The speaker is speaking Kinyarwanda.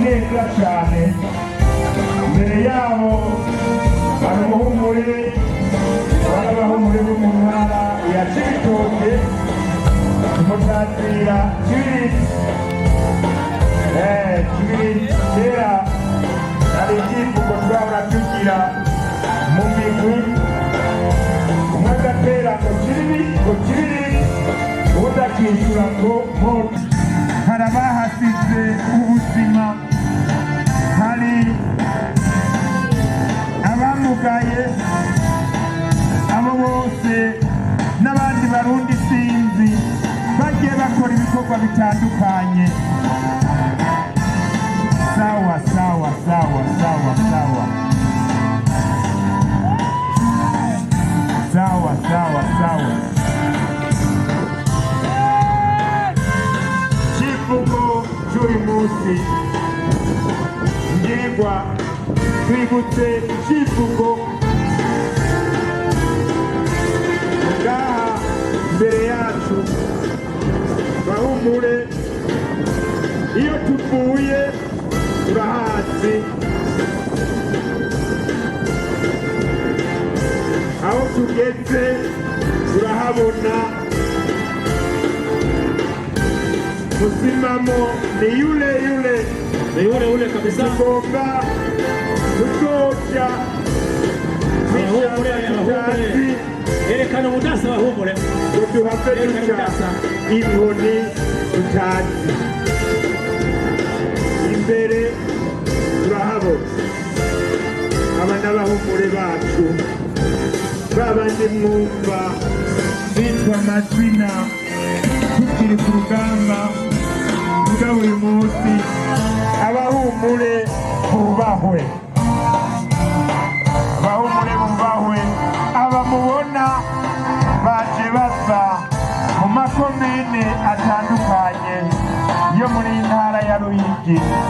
neza cyane. Imbere yabo hari umuhumure w'abahumure bo mu ntara ya Cibitoke, umutatira Kibirizi. Kibirizi kera hari ibyivugo twahora tugira mu migwi, umwe agatera ngo Kibirizi ubundi akishyura ngo Mpote. Hari abahasize ubuzima, hari abamugaye, abo bose n'abandi barundi sinzi bagiye bakora ibikorwa bitandukanye. Sawa sawa sawa sawa sawa sawa sawa sawa. Kivugo cy'uyu munsi ngirwa twibutse ikivugo ngaha imbere yacu. Bahumure, iyo tuvuye turahazi, aho tugeze turahabona. Musimamo ni yule yule kabisa. Tugomba kutoja bahumure. Erekana umudasa bahumure. Duhave duca inkoni tutazi. Imbere turahabona aba n'abahumure bacu, babandi mwumva bitwa amazina tukiri ku rugamba. Mugabo uyu munsi abahumure bubahwe, abahumure bubahwe. Aba mubona baje bava mu makomine atandukanye yo muri ntara ya Ruyigi.